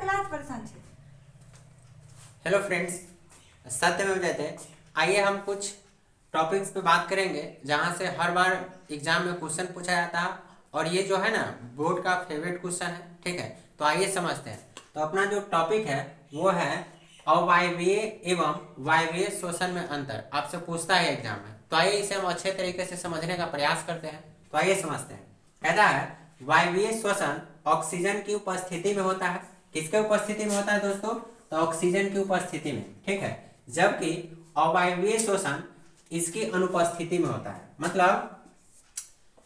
Class परेशान छे। Hello friends, सत्य में जाते हैं। आइए हम कुछ टॉपिक्स पे बात करेंगे जहाँ से हर बार एग्जाम में क्वेश्चन पूछा जाता है और ये जो है ना बोर्ड का फेवरेट क्वेश्चन है। ठीक है, तो आइए समझते हैं। तो अपना जो टॉपिक है वो है अवायवीय एवं वायवीय श्वसन में अंतर। आपसे पूछता है एग्जाम में, तो आइए इसे हम अच्छे तरीके से समझने का प्रयास करते हैं। तो आइए समझते हैं। कहता है वायवीय श्वसन ऑक्सीजन की उपस्थिति में होता है। किसके उपस्थिति में होता है दोस्तों? तो ऑक्सीजन की उपस्थिति में। ठीक है, जबकि अवायवीय श्वसन इसकी अनुपस्थिति में होता है। मतलब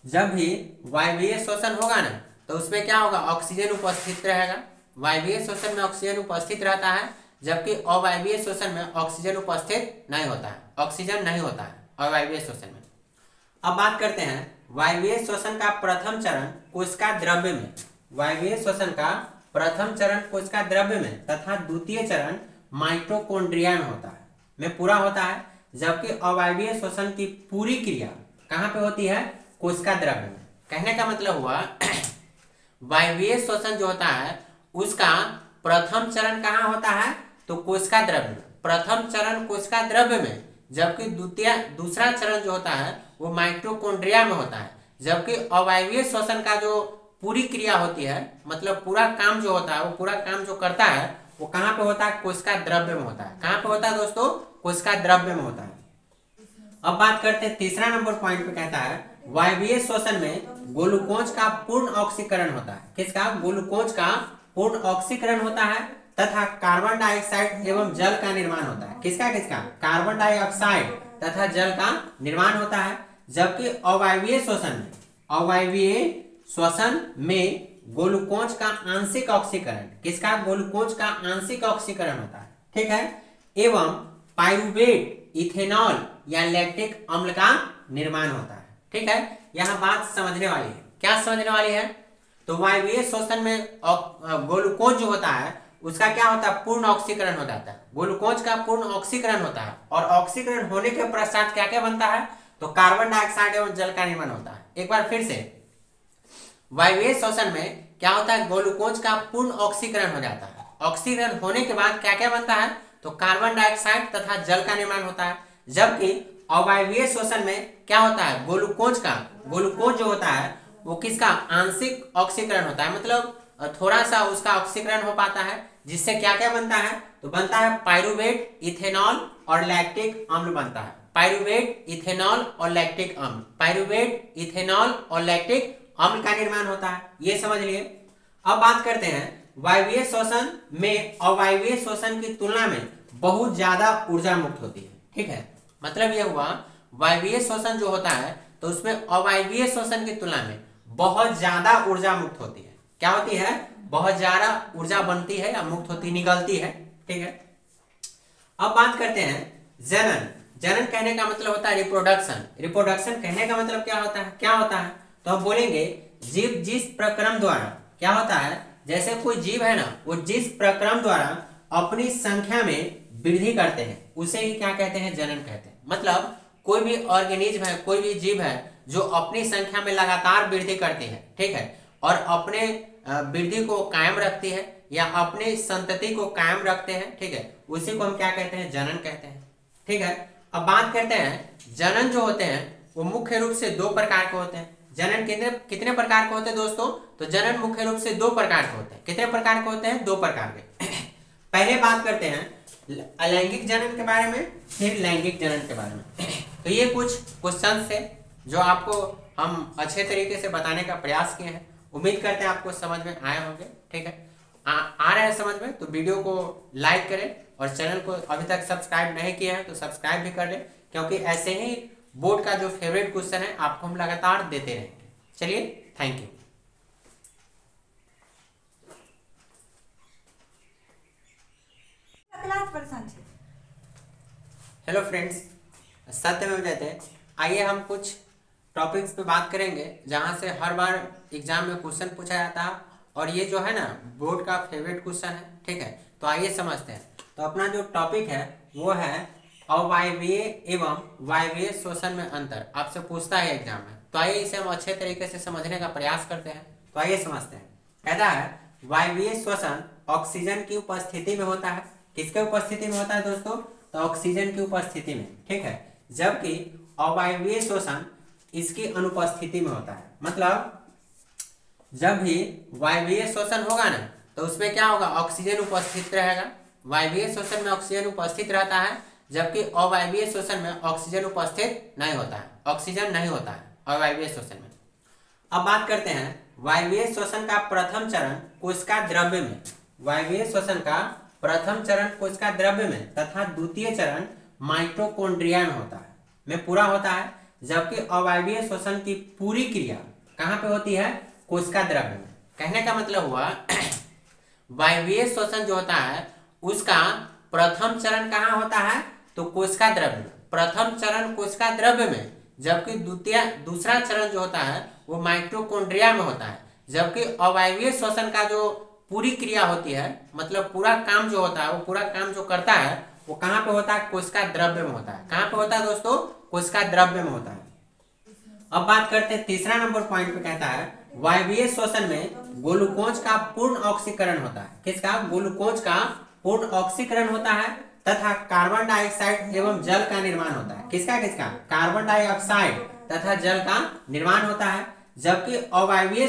जब भी वायवीय श्वसन होगा ना तो उसमें क्या होगा? ऑक्सीजन उपस्थित रहेगा। वायवीय श्वसन में ऑक्सीजन उपस्थित रहता है, जबकि अवायवीय श्वसन में ऑक्सीजन उपस्थित नहीं होता है। ऑक्सीजन नहीं होता है अवायवीय श्वसन में। अब बात करते हैं वायवीय श्वसन का प्रथम चरण कोशिका द्रव्य में। वायवीय श्वसन का प्रथम चरण कोशिका द्रव्य में तथा द्वितीय चरण माइटोकॉन्ड्रिया में होता है, में पूरा होता है। जबकि अवायवीय श्वसन की पूरी क्रिया कहाँ पे होती है? कोशिका द्रव्य में। कहने का मतलब हुआ वायवीय श्वसन जो होता है उसका प्रथम चरण कहाँ होता है? तो कोशिका द्रव्य में। प्रथम चरण कोशिका द्रव्य में, जबकि दूसरा चरण जो होता है वो माइटोकॉन्ड्रिया में होता है। जबकि अवायवीय श्वसन का जो पूरी क्रिया होती है, मतलब पूरा काम जो होता है, वो पूरा काम जो करता है वो कहाँ पे होता है? कोशिका द्रव्य में होता है। कहाँ पे होता है दोस्तों? कोशिका द्रव्य में होता है। अब बात करते हैं तीसरा नंबर पॉइंट पे। कहता है वायवीय श्वसन में ग्लूकोज का पूर्ण ऑक्सीकरण होता है। किसका? ग्लूकोज का पूर्ण ऑक्सीकरण होता है तथा कार्बन डाइऑक्साइड एवं जल का निर्माण होता है। किसका? कार्बन डाइऑक्साइड तथा जल का निर्माण होता है। जबकि अवायवीय श्वसन में ग्लूकोज का आंशिक ऑक्सीकरण। किसका? ग्लूकोज का आंशिक ऑक्सीकरण होता है। ठीक है, एवं पाइरुवेट, इथेनॉल या लैक्टिक अम्ल का निर्माण होता है। ठीक है, यहाँ बात समझने वाली है। क्या समझने वाली है? तो वायवीय श्वसन में ग्लूकोज जो होता है उसका क्या होता है? पूर्ण ऑक्सीकरण हो जाता है। ग्लूकोज का पूर्ण ऑक्सीकरण होता है और ऑक्सीकरण होने के पश्चात क्या क्या बनता है? तो कार्बन डाइऑक्साइड एवं जल का निर्माण होता है। एक बार फिर से, वायवीय श्वसन में क्या होता है? ग्लूकोज का पूर्ण ऑक्सीकरण हो जाता है। ऑक्सीकरण होने के बाद क्या क्या बनता है? तो कार्बन डाइऑक्साइड तथा जल का निर्माण होता है। जबकि अवायवीय श्वसन में क्या होता है? ग्लूकोज जो होता है वो किसका? आंशिक ऑक्सीकरण होता है। मतलब थोड़ा सा उसका ऑक्सीकरण हो पाता है, जिससे क्या क्या बनता है? तो बनता है पाइरुवेट, इथेनॉल और लैक्टिक अम्ल बनता है। पाइरुवेट, इथेनॉल और लैक्टिक अम्ल। पाइरुवेट, इथेनॉल और लैक्टिक अम्ल का निर्माण होता है। ये समझ लिए। अब बात करते हैं वायवीय श्वसन में अवायवीय श्वसन की तुलना में बहुत ज्यादा ऊर्जा मुक्त होती है। ठीक है, मतलब यह हुआ वायवीय श्वसन जो होता है तो उसमें अवायवीय श्वसन की तुलना में बहुत ज्यादा ऊर्जा मुक्त होती है। क्या होती है? बहुत ज्यादा ऊर्जा बनती है या मुक्त होती, निकलती है। ठीक है, अब बात करते हैं जनन। जनन कहने का मतलब होता है रिप्रोडक्शन। रिप्रोडक्शन कहने का मतलब क्या होता है? तो हम बोलेंगे जीव जिस प्रक्रम द्वारा, क्या होता है? जैसे कोई जीव है ना, वो जिस प्रक्रम द्वारा अपनी संख्या में वृद्धि करते हैं उसे ही क्या कहते हैं? जनन कहते हैं। मतलब कोई भी ऑर्गेनिज्म है, कोई भी जीव है जो अपनी संख्या में लगातार वृद्धि करती है। ठीक है, और अपने वृद्धि को कायम रखती है या अपनी संतति को कायम रखते हैं। ठीक है, उसी को हम क्या कहते हैं? जनन कहते हैं। ठीक है, अब बात करते हैं जनन जो होते हैं वो मुख्य रूप से दो प्रकार के होते हैं। जनन कितने प्रकार के होते हैं दोस्तों? तो जनन मुख्य रूप से दो प्रकार के होते हैं। कितने प्रकार के होते हैं? दो प्रकार के। पहले बात करते हैं अलैंगिक जनन के बारे में, फिर लैंगिक जनन के बारे में। तो ये कुछ क्वेश्चन थे जो आपको हम अच्छे तरीके से बताने का प्रयास किए हैं। उम्मीद करते हैं आपको समझ में आए होंगे। ठीक है, आ रहे हैं समझ में तो वीडियो को लाइक करें और चैनल को अभी तक सब्सक्राइब नहीं किया है तो सब्सक्राइब भी कर लें, क्योंकि ऐसे ही बोर्ड का जो फेवरेट क्वेश्चन है आपको हम लगातार देते रहेंगे। चलिए, थैंक यू। क्लास परेशान छे। हेलो फ्रेंड्स, सत्य में जाते हैं। आइए हम कुछ टॉपिक्स पे बात करेंगे जहाँ से हर बार एग्जाम में क्वेश्चन पूछा जाता है और ये जो है ना बोर्ड का फेवरेट क्वेश्चन है। ठीक है, तो आइए समझते हैं। तो अपना जो टॉपिक है वो है अवायवीय एवं वायवीय श्वसन में अंतर। आपसे पूछता है एग्जाम में, तो आइए इसे हम अच्छे तरीके से समझने का प्रयास करते हैं। तो आइए समझते हैं। कहता है वायवीय श्वसन ऑक्सीजन की उपस्थिति में होता है। किसके उपस्थिति में होता है दोस्तों? तो ऑक्सीजन की उपस्थिति में, ठीक है। जबकि अवायवीय शोषण इसकी अनुपस्थिति में होता है। मतलब जब भी वायवीय शोषण होगा ना तो उसमें क्या होगा? ऑक्सीजन उपस्थित रहेगा। वायवीय शोषण में ऑक्सीजन उपस्थित रहता है, जबकि अवायवीय शोषण में ऑक्सीजन उपस्थित नहीं होता है, ऑक्सीजन नहीं होता है अवायवीय शोषण में। अब बात करते हैं वायवीय शोषण का प्रथम चरण कोशिका द्रव्य में। वायवीय शोषण का प्रथम चरण कोशिका द्रव्य में तथा द्वितीय चरण माइटोकॉन्ड्रिया में होता है, में पूरा होता है। जबकि अवायवीय शोषण की पूरी क्रिया कहाँ पे होती है? कोशिका द्रव्य में। कहने का मतलब हुआ वायवीय शोषण जो होता है उसका प्रथम चरण कहाँ होता है? तो कोशिका द्रव्य में। प्रथम चरण कोशिका द्रव्य में, जबकि दूसरा चरण जो होता है वो माइटोकॉन्ड्रिया में होता है। जबकि अवायवीय शोषण का जो पूरी क्रिया होती है, मतलब पूरा काम जो होता है, वो पूरा काम जो करता है वो कहाँ पे होता है? कोशिका द्रव्य में होता है। कहाँ पे होता है दोस्तों? कोशिका द्रव्य में होता है। अब बात करते हैं तीसरा नंबर पॉइंट पे, कहता है वायवीय शोषण में ग्लूकोज का पूर्ण ऑक्सीकरण होता है। किसका? ग्लूकोज का पूर्ण ऑक्सीकरण होता है तथा कार्बन डाइऑक्साइड एवं जल का निर्माण होता है। किसका किसका? कार्बन डाइऑक्साइड तथा जल का निर्माण होता है। जबकि अवायवीय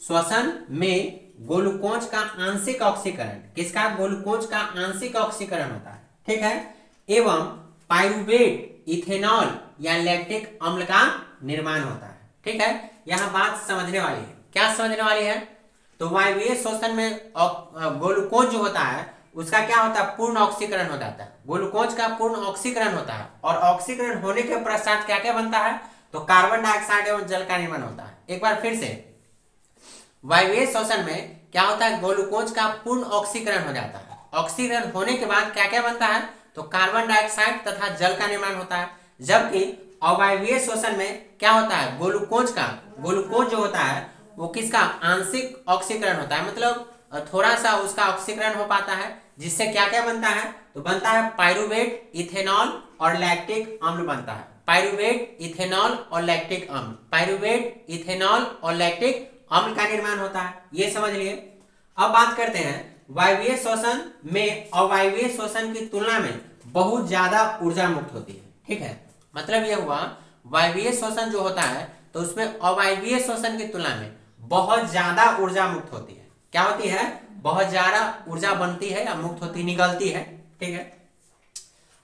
शोषण में ग्लूकोज का आंशिक ऑक्सीकरण, किसका? ग्लूकोज का आंशिक ऑक्सीकरण होता है, ठीक है। एवं पाइरूवेट, इथेनॉल या लैक्टिक अम्ल का निर्माण होता है, ठीक है। यहाँ बात समझने वाली है। क्या समझने वाली है? तो वायवीय शोषण में ग्लूकोज जो होता है उसका क्या होता है? पूर्ण ऑक्सीकरण हो जाता है। ग्लूकोज का पूर्ण ऑक्सीकरण होता है और ऑक्सीकरण होने के पश्चात क्या क्या बनता है? तो कार्बन डाइऑक्साइड एवं जल का निर्माण होता है। एक बार फिर से, वायवीय शोषण में क्या होता है? ग्लूकोज का पूर्ण ऑक्सीकरण हो जाता है। ऑक्सीकरण होने के बाद क्या क्या बनता है? तो कार्बन डाइऑक्साइड तथा जल का निर्माण होता है। जबकि अवायवीय शोषण में क्या होता है? ग्लूकोज जो होता है वो किसका? आंशिक ऑक्सीकरण होता है। मतलब थोड़ा सा उसका ऑक्सीकरण हो पाता है, जिससे क्या क्या बनता है? तो बनता है पाइरूवेट, इथेनॉल और लैक्टिक अम्ल बनता है। पाइरूवेट, इथेनॉल और लैक्टिक अम्ल, पाइरूवेट, इथेनॉल और लैक्टिक अम्ल का निर्माण होता है। ये समझ लिए। अब बात करते हैं वायवीय शोषण में अवायवीय शोषण की तुलना में बहुत ज्यादा ऊर्जा मुक्त होती है, ठीक है। मतलब यह हुआ वायवीय शोषण जो होता है तो उसमें अवायवीय शोषण की तुलना में बहुत ज्यादा ऊर्जा मुक्त होती है। क्या होती है? बहुत ज्यादा ऊर्जा बनती है या मुक्त होती, निकलती है, ठीक है।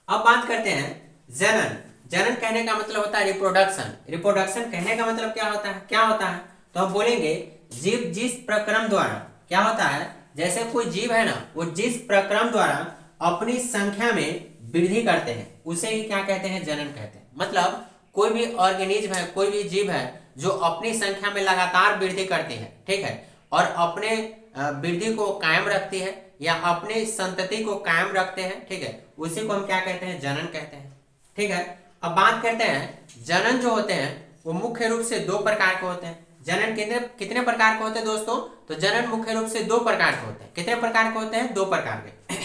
अब बात करते हैं जनन। जनन कहने का मतलब होता है रिप्रोडक्शन। रिप्रोडक्शन कहने का मतलब क्या होता है? तो हम बोलेंगे जीव जिस प्रक्रम द्वारा, क्या होता है? जैसे कोई जीव है ना, वो जिस प्रक्रम द्वारा अपनी संख्या में वृद्धि करते हैं उसे ही क्या कहते हैं? जनन कहते हैं। मतलब कोई भी ऑर्गेनिज्म है, कोई भी जीव है जो अपनी संख्या में लगातार वृद्धि करती है, ठीक है, और अपने वृद्धि को कायम रखती है या अपनी संतति को कायम रखते हैं, ठीक है, उसी को हम क्या कहते हैं? जनन कहते हैं, ठीक है। अब बात करते हैं जनन जो होते हैं वो मुख्य रूप से दो प्रकार के होते हैं। जनन कितने प्रकार के होते हैं दोस्तों? तो जनन मुख्य रूप से दो प्रकार के होते हैं। कितने प्रकार के होते हैं? दो प्रकार के।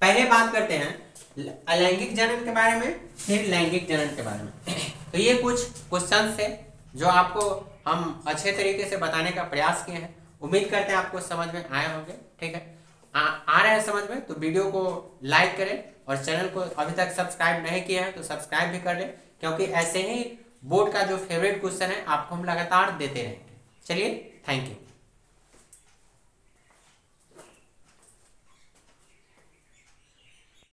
पहले बात करते हैं अलैंगिक जनन के बारे में, फिर लैंगिक जनन के बारे में। तो ये कुछ क्वेश्चन थे जो आपको हम अच्छे तरीके से बताने का प्रयास किए हैं। उम्मीद करते हैं आपको समझ में आए होंगे, ठीक है। आ रहे हैं समझ में तो वीडियो को लाइक करें और चैनल को अभी तक सब्सक्राइब नहीं किया है तो सब्सक्राइब भी कर लें, क्योंकि ऐसे ही बोर्ड का जो फेवरेट क्वेश्चन है आपको हम लगातार देते रहेंगे। चलिए, थैंक यू।